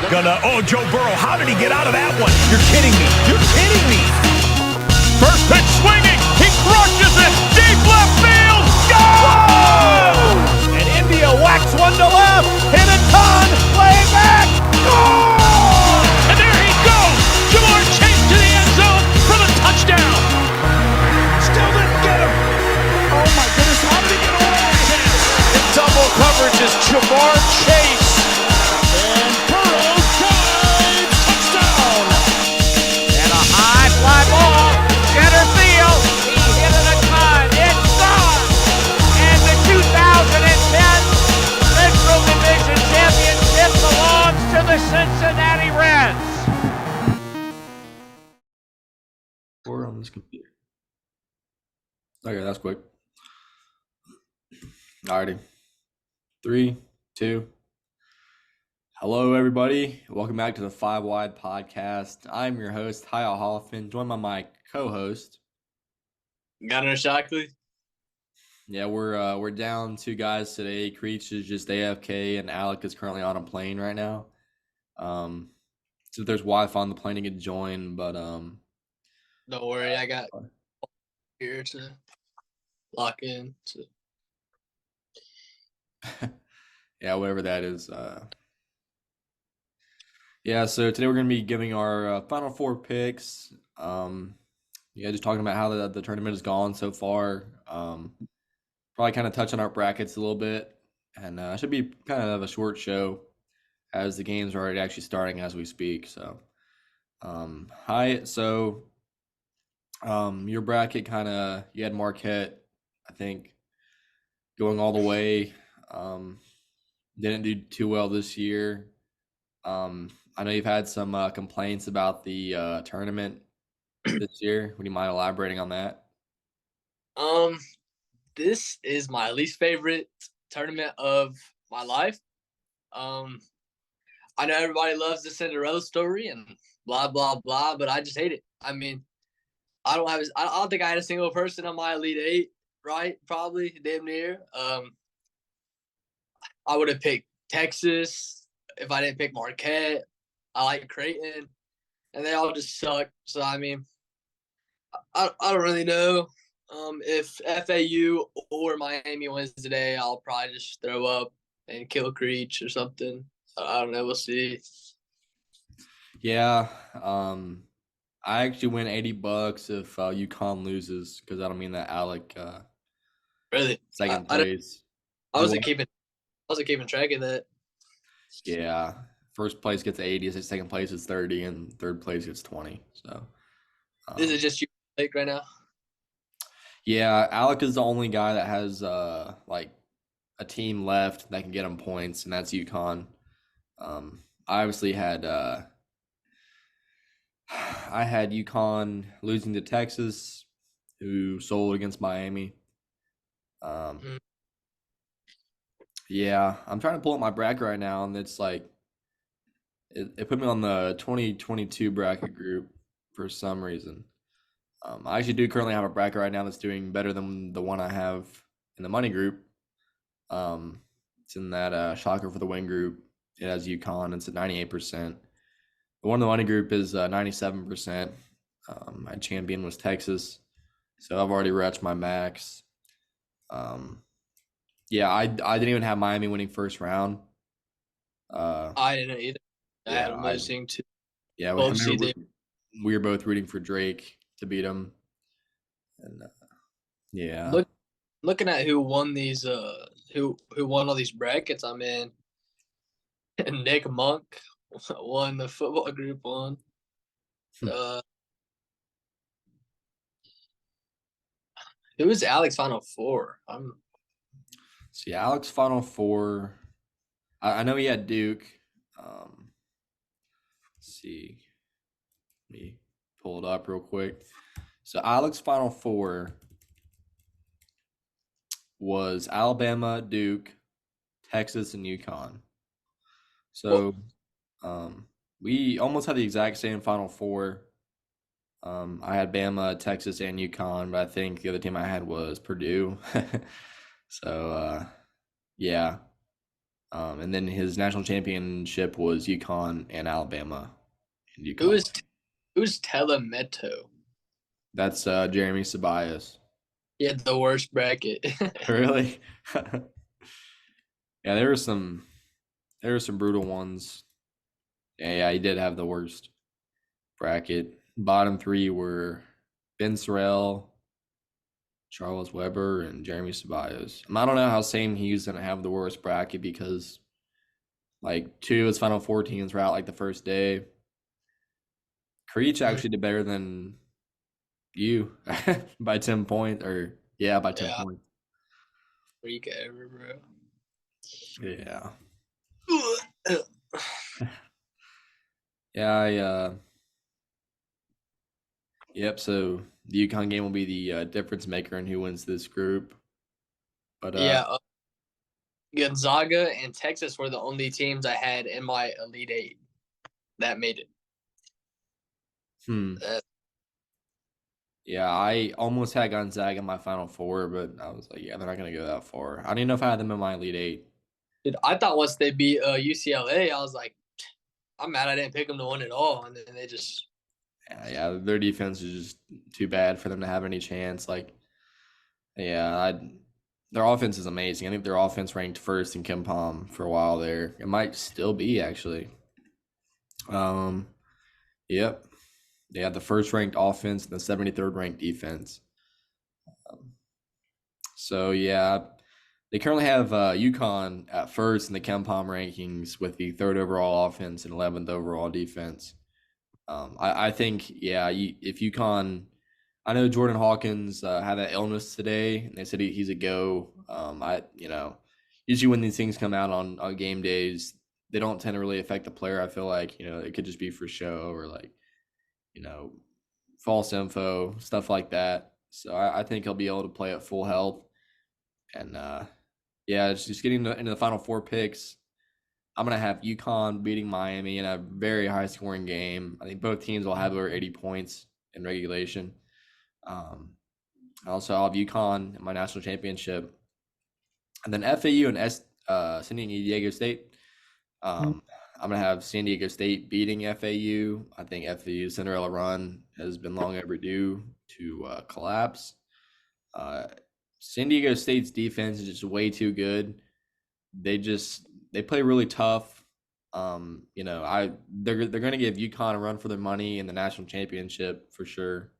Joe Burrow, how did he get out of that one? You're kidding me. You're kidding me. First pitch swinging. He crushes it. Deep left field. Go! And India whacks one to left. Hit a ton. Way back. Goal! And there he goes. Jamar Chase to the end zone for the touchdown. Still didn't get him. Oh, my goodness. How did he get away? In double coverage is Jamar Chase. And Burrow dives. Touchdown. And a high fly ball. Center field. He hit it a ton. It's gone. And the 2010 Central Division Championship belongs to the Cincinnati Reds. Or on this computer. Okay, that's quick. Alrighty. 3, 2. Hello, everybody. Welcome back to the Five Wide Podcast. I'm your host, Kyle Hoffman, joined by my co-host. Gunnar Shockley. Yeah, we're down 2 guys today. Creech is just AFK, and Alec is currently on a plane right now. So there's Wi-Fi on the plane to get joined, but Don't worry, I got here to lock in. yeah, whatever that is. Yeah, so today we're going to be giving our Final Four picks. Just talking about how the tournament has gone so far. Probably kind of touch on our brackets a little bit. And it should be kind of a short show as the games are already actually starting as we speak. So, your bracket you had Marquette, I think, going all the way. Didn't do too well this year. I know you've had some complaints about the tournament this year. Would you mind elaborating on that? This is my least favorite tournament of my life. I know everybody loves the Cinderella story and blah blah blah, but I just hate it. I mean, I don't think I had a single person on my Elite Eight, right? Probably damn near. I would have picked Texas if I didn't pick Marquette. I like Creighton, and they all just suck. So, I mean, I don't really know if FAU or Miami wins today. I'll probably just throw up and kill Creech or something. I don't know. We'll see. Yeah. I actually win $80 if UConn loses, because I don't mean that Alec Really? second place. I wasn't keeping track of that. Yeah. First place gets 80, second place is 30, and third place gets 20. So Is it just you right now? Yeah, Alec is the only guy that has a team left that can get him points, and that's UConn. I obviously had UConn losing to Texas, who sold against Miami. Yeah, I'm trying to pull up my bracket right now, and it's like it put me on the 2022 bracket group for some reason. I actually do currently have a bracket right now that's doing better than the one I have in the money group. It's in that shocker for the win group. It has UConn. It's at 98%. The one in the money group is 97%. My champion was Texas, so I've already reached my max. Yeah, I didn't even have Miami winning first round. I didn't either. I had them losing to. Yeah, we were both rooting for Drake to beat him, and yeah. Looking at who won these, who won all these brackets I'm in, Nick Monk won the football group one. Who was Alex Final Four? See, Alex Final Four. I know he had Duke. Let's see. Let me pull it up real quick. So Alex Final Four was Alabama, Duke, Texas, and UConn. So we almost had the exact same Final Four. I had Bama, Texas, and UConn, but I think the other team I had was Purdue. So, yeah. And then his national championship was UConn and Alabama. And UConn. Who's Telemeto? That's Jeremy Ceballos. He had the worst bracket. Really? Yeah, there were some brutal ones. Yeah, he did have the worst bracket. Bottom three were Ben Sorrell, Charles Weber, and Jeremy Ceballos. I don't know how Sam Hughes gonna have the worst bracket because like two of his Final Four teams were out like the first day. Creech actually did better than you by 10 points, or by 10 points. Freak ever, bro. Yeah. Yeah, yep, so the UConn game will be the difference maker in who wins this group. But Gonzaga and Texas were the only teams I had in my Elite Eight that made it. Yeah, I almost had Gonzaga in my Final Four, but I was like, yeah, they're not going to go that far. I didn't know if I had them in my Elite Eight. Dude, I thought once they beat UCLA, I was like, I'm mad I didn't pick them to win it all. And then they just... Yeah, their defense is just too bad for them to have any chance. Like, their offense is amazing. I think their offense ranked first in KenPom for a while there. It might still be, actually. Yep. They had the first ranked offense and the 73rd ranked defense. So, yeah, they currently have UConn at first in the KenPom rankings with the 3rd overall offense and 11th overall defense. I think, if UConn, I know Jordan Hawkins had that illness today, and they said he's a go. Usually when these things come out on game days, they don't tend to really affect the player. I feel like, it could just be for show or like, false info, stuff like that. So I think he'll be able to play at full health. And it's just getting into the Final Four picks. I'm going to have UConn beating Miami in a very high-scoring game. I think both teams will have over 80 points in regulation. Also, I'll have UConn in my national championship. And then FAU and San Diego State. I'm going to have San Diego State beating FAU. I think FAU's Cinderella run has been long overdue to collapse. San Diego State's defense is just way too good. They play really tough. They're going to give UConn a run for their money in the national championship for sure.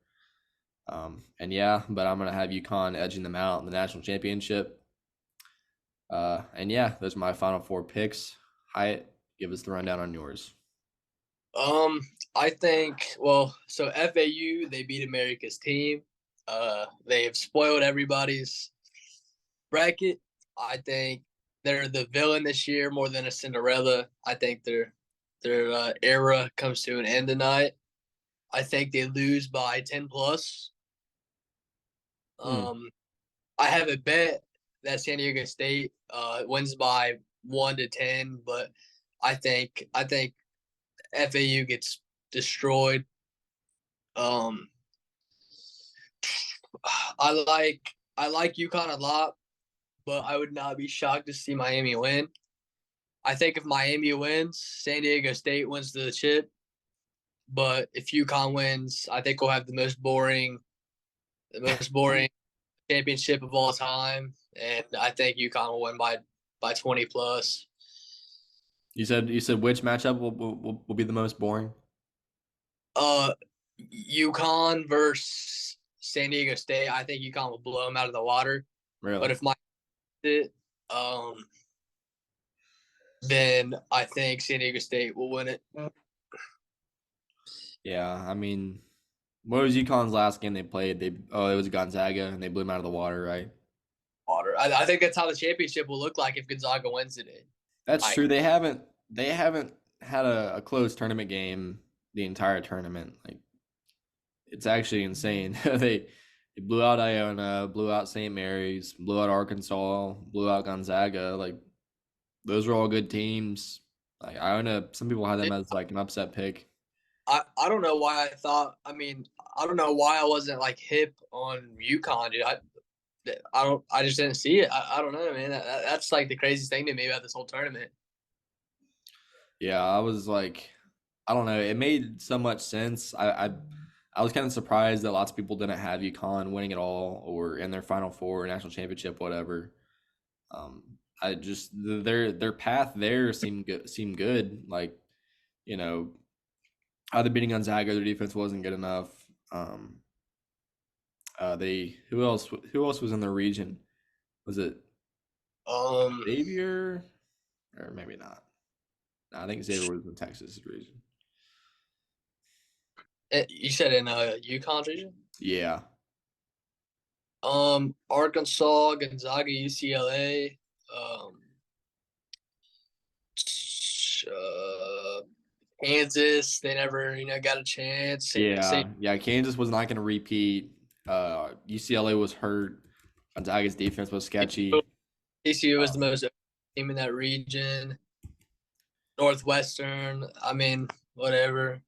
But I'm going to have UConn edging them out in the national championship. Those are my Final Four picks. Hyatt, give us the rundown on yours. I think, so FAU, they beat America's team. They have spoiled everybody's bracket. I think they're the villain this year more than a Cinderella. I think their era comes to an end tonight. I think they lose by 10 plus. I have a bet that San Diego State wins by 1 to 10, but I think FAU gets destroyed. I like UConn a lot, but I would not be shocked to see Miami win. I think if Miami wins, San Diego State wins the chip. But if UConn wins, I think we'll have the most boring championship of all time, and I think UConn will win by 20 plus. You said which matchup will be the most boring? UConn versus San Diego State. I think UConn will blow them out of the water. Really? But if then I think San Diego State will win it. Yeah, I mean, what was UConn's last game they played? It was Gonzaga, and they blew them out of the water, right? I think that's how the championship will look like if Gonzaga wins today. That's true. They haven't had a close tournament game the entire tournament. Like, it's actually insane. They blew out Iona, blew out St. Mary's, blew out Arkansas, blew out Gonzaga. Like, those were all good teams. Like, Iona, some people had them as like an upset pick. I don't know why I don't know why I wasn't like hip on UConn, dude. I just didn't see it. I don't know, man. That's like the craziest thing to me about this whole tournament. Yeah, I was like, I don't know. It made so much sense. I was kind of surprised that lots of people didn't have UConn winning it all or in their Final Four, national championship, whatever. I just their path there seemed good. Like, you know, either beating Gonzaga, their defense wasn't good enough. They who else was in the region? Was it Xavier or maybe not? No, I think Xavier was in Texas region. You said in UConn region? Yeah. Arkansas, Gonzaga, UCLA, Kansas. They never, got a chance. Yeah. Kansas was not going to repeat. UCLA was hurt. Gonzaga's defense was sketchy. TCU was the most team in that region. Northwestern. I mean, whatever.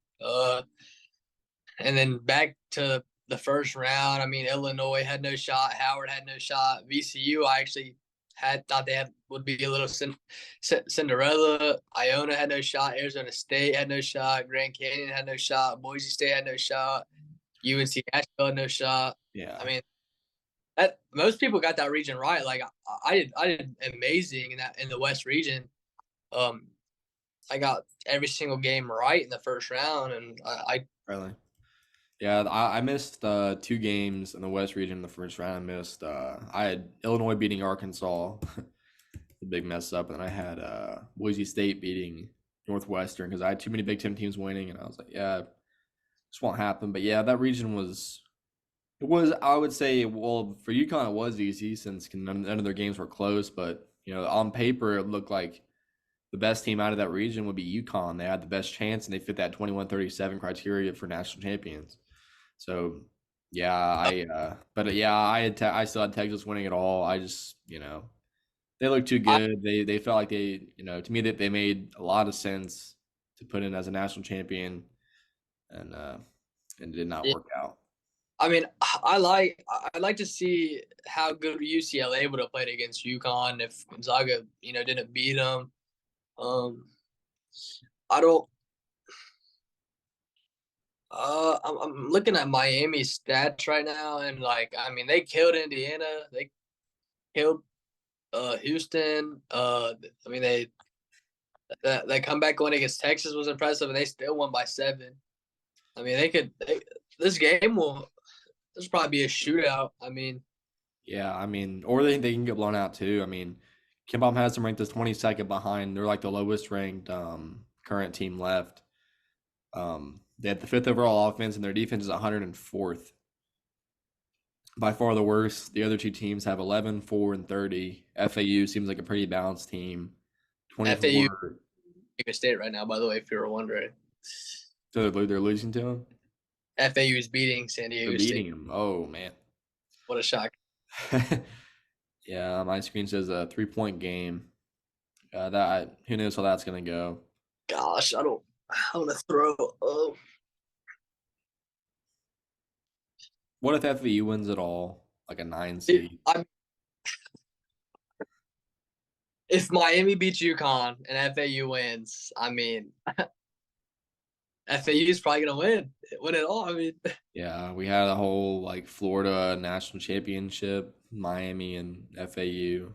And then back to the first round. I mean, Illinois had no shot. Howard had no shot. VCU, I actually thought they would be a little Cinderella. Iona had no shot. Arizona State had no shot. Grand Canyon had no shot. Boise State had no shot. UNC Asheville had no shot. Yeah. I mean, most people got that region right. Like I did amazing in the West region. I got every single game right in the first round, and I really. Yeah, I missed 2 games in the West region in the first round. I missed I had Illinois beating Arkansas, the big mess up, and then I had Boise State beating Northwestern because I had too many Big Ten teams winning, and I was like, yeah, this won't happen. But yeah, that region was I would say, well, for UConn it was easy since none of their games were close, but on paper it looked like the best team out of that region would be UConn. They had the best chance, and they fit that 21-37 criteria for national champions. So, yeah, I still had Texas winning it all. I just, they looked too good. They felt like they, to me that they made a lot of sense to put in as a national champion, and it did not work out. I mean, I'd like to see how good UCLA would have played against UConn if Gonzaga, didn't beat them. I'm looking at Miami stats right now, and they killed Indiana. They killed Houston. They comeback going against Texas was impressive, and they still won by 7. I mean, this game will probably be a shootout. I mean, yeah, or they can get blown out too. I mean, KenPom has them ranked as 22nd behind. They're like the lowest ranked current team left. They had the 5th overall offense, and their defense is 104th. By far the worst. The other 2 teams have 11, 4, and 30. FAU seems like a pretty balanced team. 24. FAU State right now, by the way, if you were wondering. So they're losing to them? FAU is beating San Diego State. Beating them. Oh, man. What a shock. Yeah, my screen says a 3-point game. Who knows how that's going to go. Gosh, I want to throw. What if FAU wins it all, like a 9 seed? If Miami beats UConn and FAU wins, FAU is probably gonna win it all. Yeah, we had a whole Florida national championship, Miami and FAU.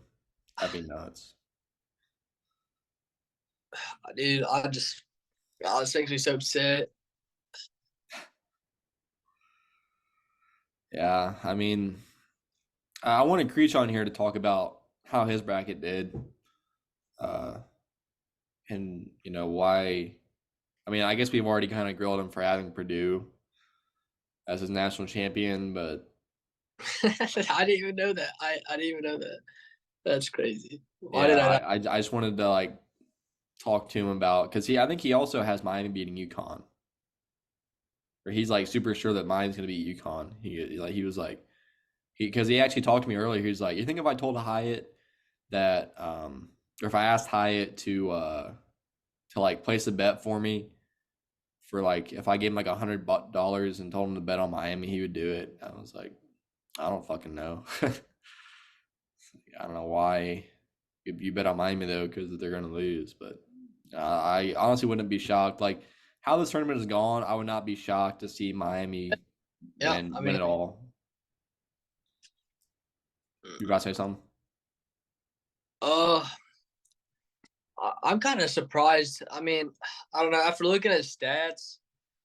That'd be nuts. Dude, this makes me so upset. Yeah, I wanted Creech on here to talk about how his bracket did, and why. I guess we've already kind of grilled him for having Purdue as his national champion, but I didn't even know that. I didn't even know that. That's crazy. Why did I just wanted to talk to him about, because I think he also has Miami beating UConn, or he's super sure that Miami's going to beat UConn. He was because he actually talked to me earlier. He was like, you think if I told Hyatt that, or if I asked Hyatt to place a bet for me for if I gave him $100 and told him to bet on Miami, he would do it. I was like, I don't fucking know. I don't know why you bet on Miami though, because they're gonna lose. But I honestly wouldn't be shocked. Like how this tournament has gone, I would not be shocked to see Miami Yeah, win it all. You gotta say something? Uh, I'm kind of surprised. I mean, I don't know. After looking at stats,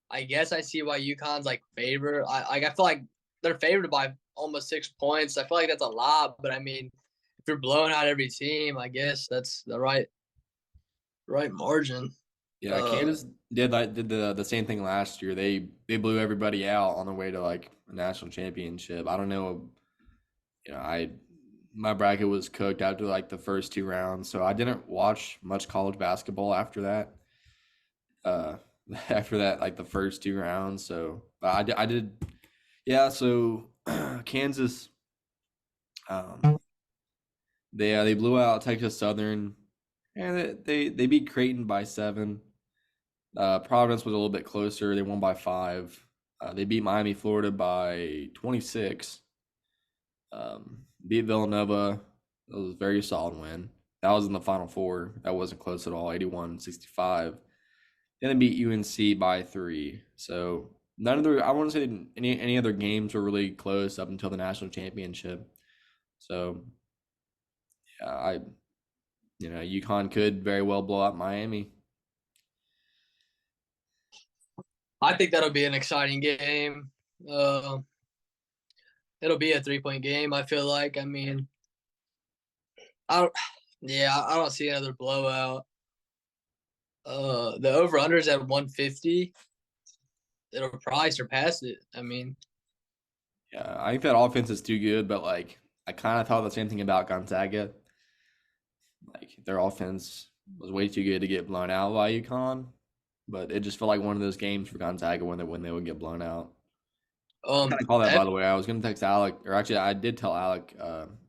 I guess I see why UConn's like favored. I feel like they're favored by almost 6 points. I feel like that's a lot, but I mean, if you're blowing out every team, I guess that's the right margin. Yeah, Kansas did the same thing last year. They blew everybody out on the way to like a national championship. I don't know. My bracket was cooked after like the first 2 rounds, so I didn't watch much college basketball after that. After that, like the first 2 rounds. So I did. Yeah. So Kansas, they blew out Texas Southern, and they beat Creighton by 7. Providence was a little bit closer. They won by 5. They beat Miami, Florida by 26. Beat Villanova. It was a very solid win. That was in the Final Four. That wasn't close at all. 81-65. Then they beat UNC by 3. So none of the I want to say any other games were really close up until the national championship. So yeah, UConn could very well blow out Miami. I think that'll be an exciting game. It'll be a 3-point game. I feel like. I mean, I don't see another blowout. The over/under is at 150. It'll probably surpass it. I mean, yeah, I think that offense is too good, but like I kind of thought the same thing about Gonzaga. Like their offense was way too good to get blown out by UConn, but it just felt like one of those games for Gonzaga when they would get blown out. I call that, by the way. I was going to text Alec, or actually, I did tell Alec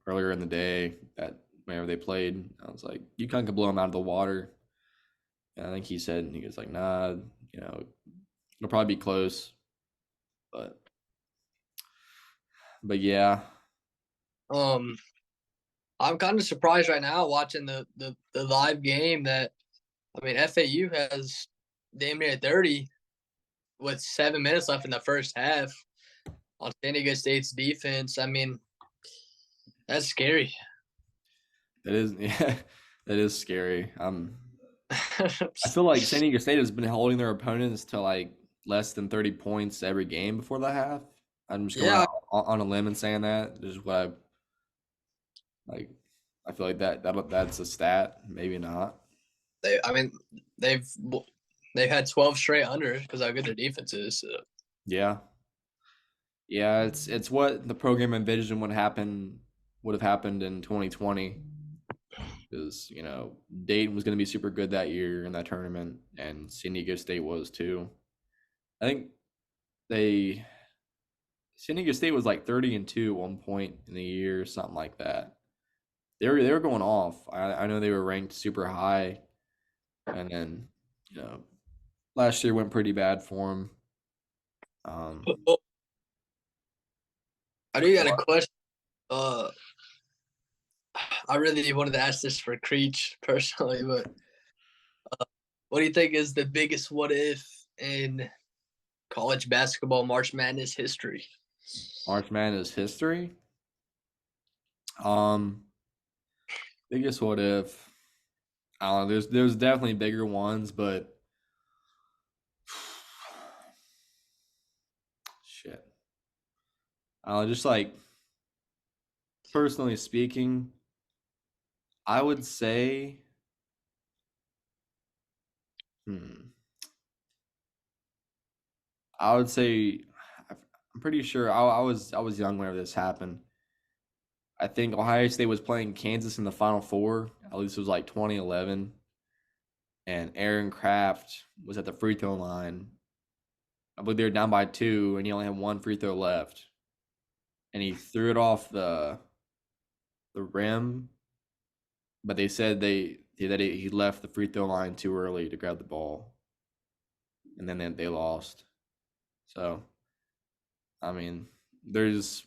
earlier in the day that whenever they played, I was like, UConn could blow them out of the water. And I think he was like, nah, it'll probably be close. But yeah. I'm kind of surprised right now watching the live game that, I mean, FAU has damn near 30 with 7 minutes left in the first half on San Diego State's defense. I mean, that's scary. That is, yeah, that is scary. I feel like San Diego State has been holding their opponents to like less than 30 points every game before the half. I'm just going out on a limb and saying that. This is what I feel like that's a stat. Maybe not. They've had 12 straight unders because how good their defense is. So. Yeah, it's what the program envisioned would have happened in 2020. Because Dayton was going to be super good that year in that tournament, and San Diego State was too. I think San Diego State was like 30-2 at one point in the year, something like that. They were going off. I know they were ranked super high, and then last year went pretty bad for them. I do got a question. I really wanted to ask this for Creech personally, but what do you think is the biggest what if in college basketball March Madness history? March Madness history? Biggest what if? I don't know. There's definitely bigger ones, but shit. Just like personally speaking, I would say I'm pretty sure I was young whenever this happened. I think Ohio State was playing Kansas in the Final Four. At least it was like 2011. And Aaron Craft was at the free throw line. I believe they were down by 2, and he only had 1 free throw left. And he threw it off the rim, but they said that he left the free throw line too early to grab the ball, and then they lost. So, I mean, there's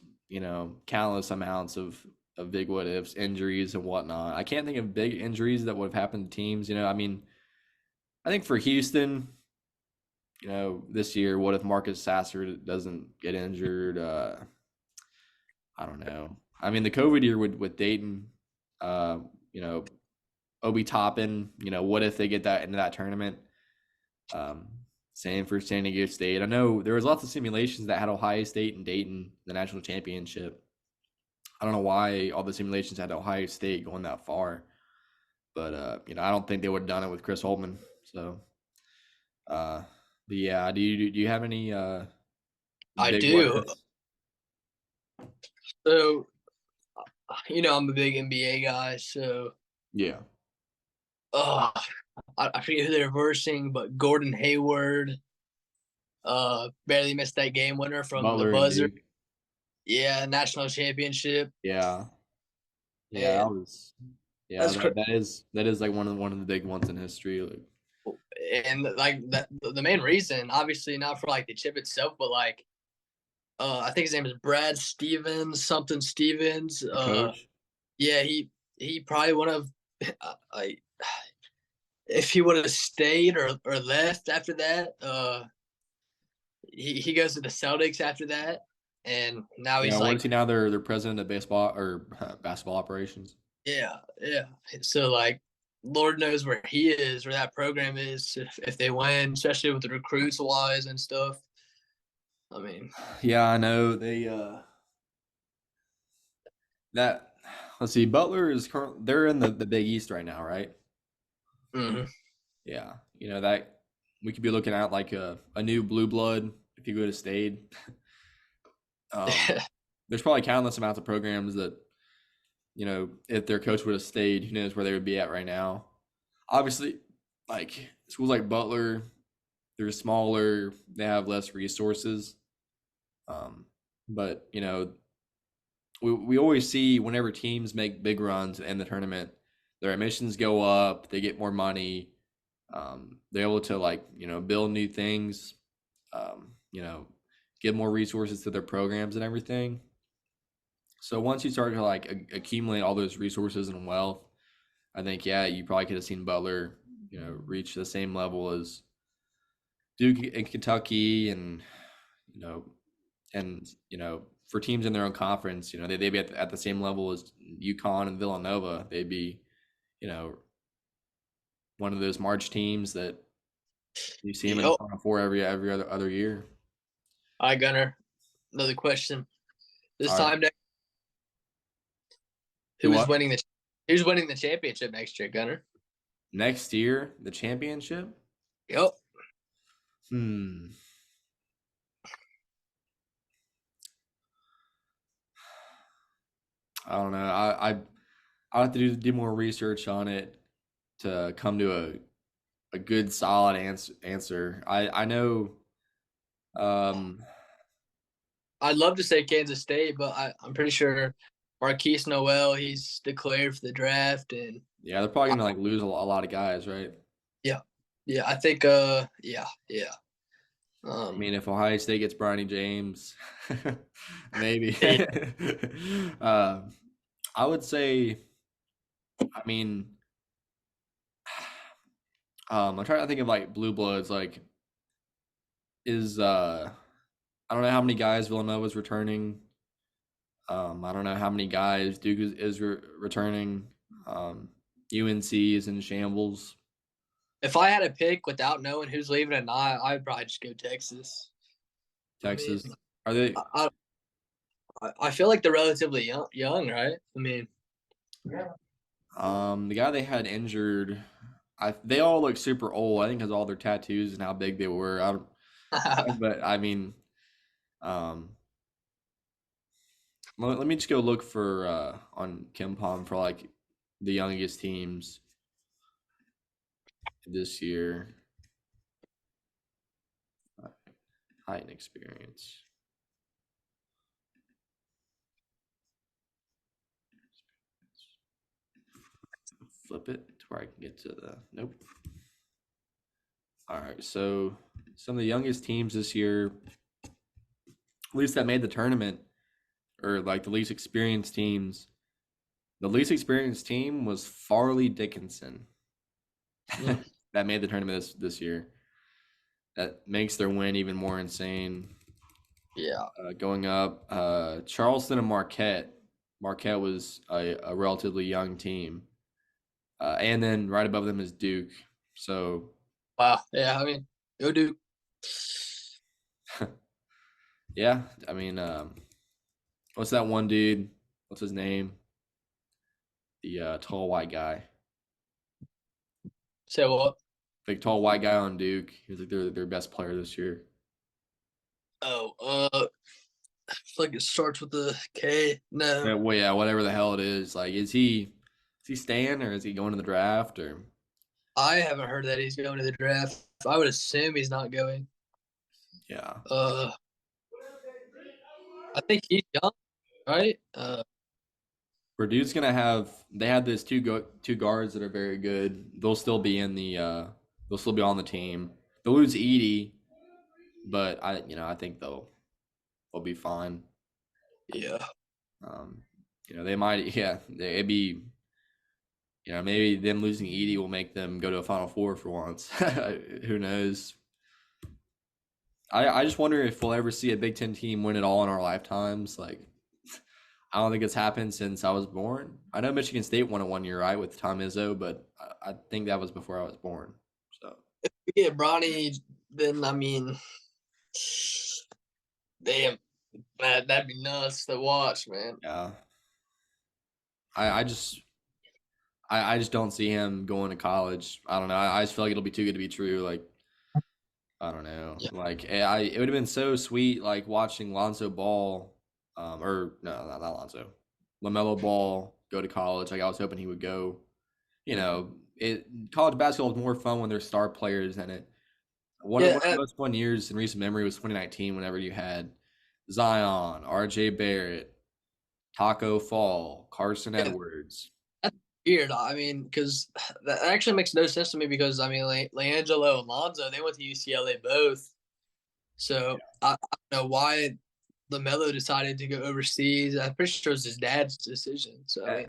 countless amounts of of big what ifs, injuries and whatnot. I can't think of big injuries that would have happened to teams. I mean, I think for Houston, this year, what if Marcus Sasser doesn't get injured? I don't know. I mean, the COVID year with Dayton, Obi Toppin, what if they get that into that tournament? Same for San Diego State. I know there was lots of simulations that had Ohio State and Dayton the national championship. I don't know why all the simulations had Ohio State going that far, but I don't think they would have done it with Chris Holtmann. So, but yeah, do you have any? I big do. what-ifs? So, I'm a big NBA guy, so Yeah. I forget who they're versing, but Gordon Hayward barely missed that game winner from Butler the and buzzer. Duke. Yeah, national championship. Yeah. Yeah, that And was. Yeah, that's that is like one of the big ones in history. Like, and like that the main reason, obviously not for like the chip itself, but like I think his name is Brad Stevens, something Stevens. the coach. Yeah, he probably would have I if he would have stayed or left after that, he goes to the Celtics after that, and now he's What like, is he now? Their president of baseball or basketball operations. yeah. So like, Lord knows where he is, where that program is, if they win, especially with the recruits wise and stuff. I mean, Yeah, I know they. That let's see. Butler is they're in the Big East right now, right? mhm. Yeah, that we could be looking at like a new blue blood if you go to Stade. There's probably countless amounts of programs that, if their coach would have stayed, who knows where they would be at right now. Obviously, like schools like Butler, they're smaller, they have less resources. But we always see whenever teams make big runs in the tournament, their admissions go up, they get more money, they're able to build new things, give more resources to their programs and everything. So once you start to accumulate all those resources and wealth, I think you probably could have seen Butler, reach the same level as Duke and Kentucky, and for teams in their own conference, they'd be at the same level as UConn and Villanova. They'd be, one of those March teams that you see them in the Final Four every other year. All right, Gunner. Another question. This All time, right. who's winning the championship next year, Gunner? Next year, the championship? Yep. I don't know. I have to do more research on it to come to a good solid answer. I know. I'd love to say Kansas State, but I'm pretty sure Marquise Noel, he's declared for the draft, and yeah, they're probably gonna lose a lot of guys, right? yeah, I think yeah. I mean, if Ohio State gets Bronny James, maybe. I would say, I mean, I'm trying to think of blue bloods. I don't know how many guys Villanova's returning. I don't know how many guys Duke is returning. UNC is in shambles. If I had to pick without knowing who's leaving or not, I'd probably just go Texas. Texas. I mean, Are they? I feel like they're relatively young, right? I mean, The guy they had injured, they all look super old. I think because all their tattoos and how big they were. But I mean, let me just go look for on KenPom for the youngest teams this year. Height and experience. Flip it to where I can get to the nope. All right, so some of the youngest teams this year, at least that made the tournament, or the least experienced teams. The least experienced team was Farley Dickinson Mm. that made the tournament this year. That makes their win even more insane. Yeah. Going up, Charleston and Marquette. Marquette was a relatively young team. And then right above them is Duke. So, Wow. Yeah. I mean, go Duke. yeah, I mean, what's that one dude? What's his name? The tall white guy. Say what? Big tall white guy on Duke. He was like their best player this year. Oh, I feel like it starts with a K. No. Yeah, well, yeah, whatever the hell it is. Like, is he staying or is he going to the draft or? I haven't heard that he's going to the draft. I would assume he's not going. Yeah. I think he's young, right? Purdue's gonna have. They had this two guards that are very good. They'll still be in the. They'll still be on the team. They'll lose Edie, but I think they'll be fine. Yeah. They might. Yeah, it'd be. Maybe them losing Edie will make them go to a Final Four for once. Who knows? I just wonder if we'll ever see a Big Ten team win it all in our lifetimes. Like, I don't think it's happened since I was born. I know Michigan State won it 1 year, right, with Tom Izzo, but I think that was before I was born. So If we get Bronny, then I mean, damn, that'd be nuts to watch, man. yeah, I just don't see him going to college. I don't know. I just feel like it'll be too good to be true. Like, I don't know. Yeah. Like, it would have been so sweet, like watching Lonzo Ball, or no, not Lonzo, LaMelo Ball go to college. Like, I was hoping he would go. College basketball is more fun when there's star players in it. One of the most fun years in recent memory was 2019. Whenever you had Zion, R.J. Barrett, Taco Fall, Carson Edwards. Weird. I mean, because that actually makes no sense to me because, I mean, LiAngelo and Lonzo, they went to UCLA both. So I don't know why LaMelo decided to go overseas. I'm pretty sure it was his dad's decision. So I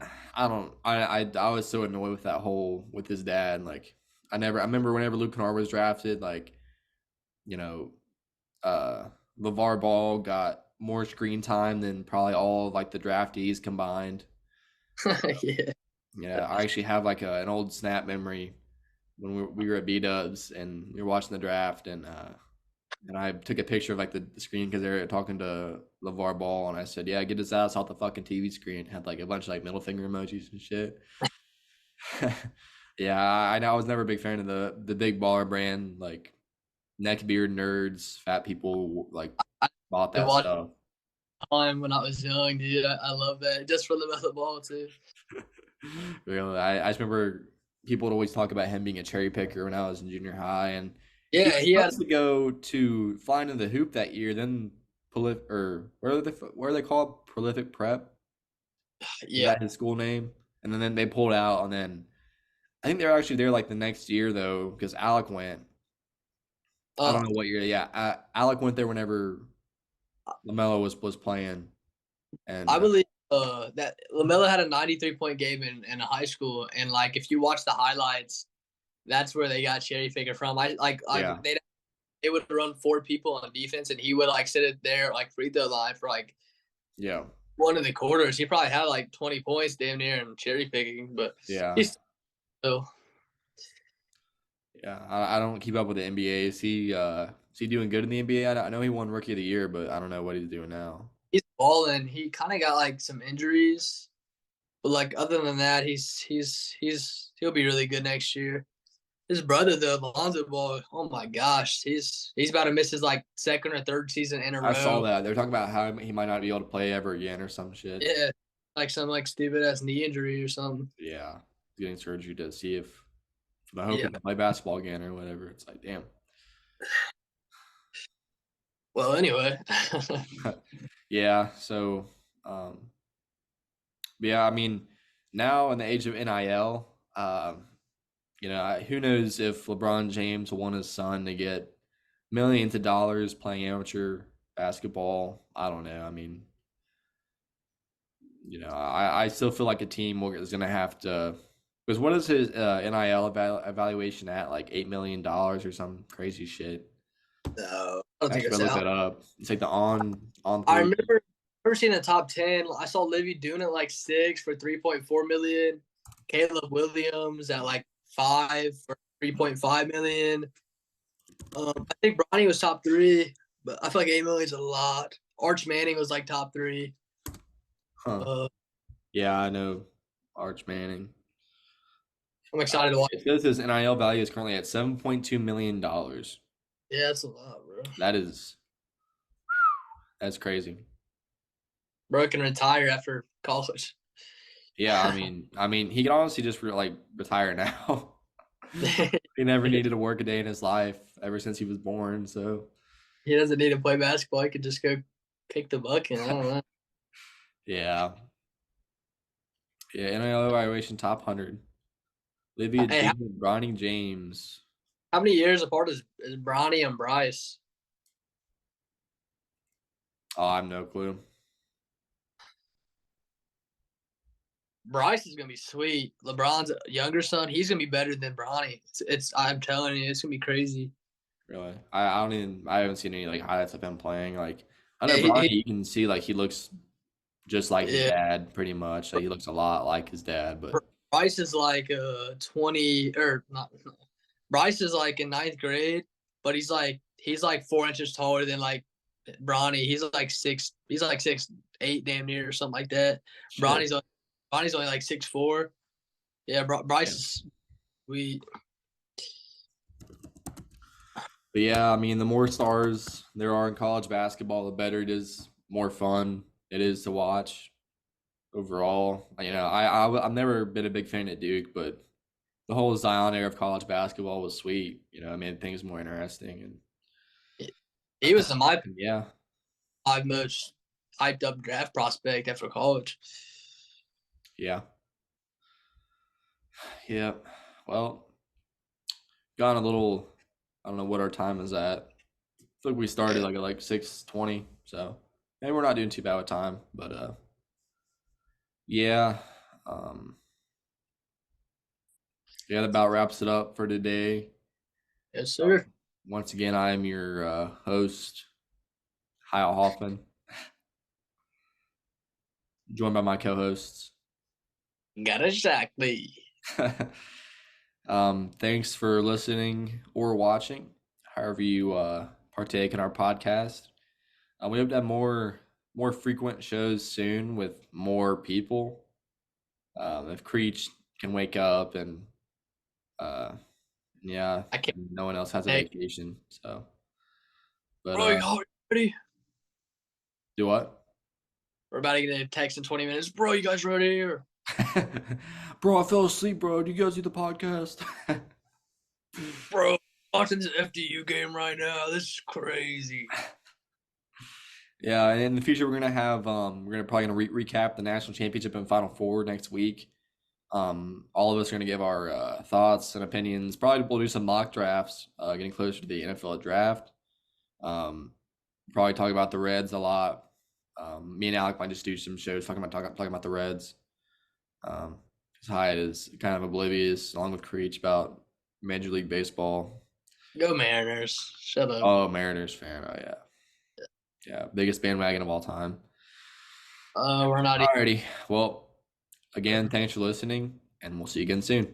was so annoyed with that with his dad. Like, I remember whenever Luke Kennard was drafted, like, LeVar Ball got more screen time than probably all of, like, the draftees combined. yeah. Yeah, I actually have like an old snap memory when we were at B-Dubs and we were watching the draft and I took a picture of like the screen because they were talking to LeVar Ball and I said, yeah, get his ass off the fucking TV screen. Had like a bunch of like middle finger emojis and shit. Yeah, I know I was never a big fan of the big baller brand, like neckbeard nerds, fat people like bought that stuff. Time when I was young, dude. I love that just for the Ball too. Really, I just remember people would always talk about him being a cherry picker when I was in junior high, and yeah, he had to go to fly into the hoop that year. Then where are they called? Prolific Prep. Yeah, is that his school name. And then they pulled out, and then I think they were actually there like the next year though, because Alec went. I don't know what year. Yeah, Alec went there whenever LaMelo was playing, and I believe that LaMelo had a 93-point game in high school, and like if you watch the highlights, that's where they got cherry picker from. They would run 4 people on defense, and he would like sit it there like free throw line for like one of the quarters. He probably had like 20 points damn near in cherry picking, but he's so. Yeah, I don't keep up with the NBA. Is he doing good in the NBA? I know he won Rookie of the Year, but I don't know what he's doing now. He's balling. He kind of got like some injuries, but like other than that, he'll be really good next year. His brother, though, Lonzo Ball, oh my gosh, he's about to miss his like second or third season in a row. I saw that. They're talking about how he might not be able to play ever again or some shit. Yeah, like some like stupid ass knee injury or something. Yeah, getting surgery to see if I hope he can play basketball again or whatever. It's like, damn. Well, anyway. Yeah, so yeah, I mean, now in the age of NIL, who knows if LeBron James will want his son to get millions of dollars playing amateur basketball. I don't know. I mean, you know, I still feel like a team is going to have to, because what is his NIL evaluation at, like $8 million or some crazy shit? No, I don't I think should it's look out. that up. It's like the on I three. remember seeing the top 10. I saw Livy doing it like 6 for 3.4 million. Caleb Williams at like 5 for 3.5 million. I think Bronny was top 3, but I feel like 8 million is a lot. Arch Manning was like top 3. Huh. Yeah, I know Arch Manning. I'm excited to watch. It says his NIL value is currently at $7.2 million. Yeah, that's a lot, bro. That's crazy. Bro can retire after college. Yeah, I mean, he could honestly just retire now. He never needed to work a day in his life ever since he was born. So He doesn't need to play basketball. He could just go kick the bucket. I don't know. yeah, NIL evaluation top 100. Livia Hey, Jean, Bronny James. how many years apart is Bronny and Bryce? Oh, I have no clue. Bryce is gonna be sweet. LeBron's younger son, he's gonna be better than Bronny. It's I'm telling you, it's gonna be crazy. Really, I haven't seen any like highlights of him playing. Like I know Yeah, Bronny, you can see like he looks just like his Yeah. dad, pretty much. Like he looks a lot like his dad, but Bryce is like 20 or not. Bryce is like in 9th grade, but he's like 4 inches taller than like Bronny. He's like 6'8", damn near or something like that. shit. Bronny's only like 6'4". Yeah, Bryce is But yeah, I mean, the more stars there are in college basketball, the better it is. More fun it is to watch overall. You know, I've never been a big fan of Duke, but the whole Zion era of college basketball was sweet. You know, I made things more interesting, and he was in my opinion yeah, my most hyped up draft prospect after college. yeah, yeah. Well, gone a little. I don't know what our time is at. I feel like we started like at like 6:20, so maybe we're not doing too bad with time. But yeah, yeah, that about wraps it up for today. Yes, sir. Once again, I am your host, Kyle Hoffman, joined by my co-hosts. Got a shot, me. Thanks for listening or watching, however you partake in our podcast. We hope to have more frequent shows soon with more people. If Creech can wake up and yeah, I can't. no one else has a Hey. vacation, so. But Bro, you ready? do what? We're about to get a text in 20 minutes. Bro, you guys ready? Or Bro, I fell asleep, bro. Do you guys do the podcast? bro, watching this FDU game right now. This is crazy. Yeah, and in the future we're probably gonna recap the national championship and Final Four next week. All of us are gonna give our thoughts and opinions. Probably we'll do some mock drafts, getting closer to the NFL draft. Probably talk about the Reds a lot. Me and Alec might just do some shows talking about the Reds. Because Hyatt is kind of oblivious, along with Creech, about Major League Baseball. Go Mariners. Shut up. Oh, Mariners fan. Oh yeah. Yeah, biggest bandwagon of all time. We're not. Alrighty. Well, again, thanks for listening, and we'll see you again soon.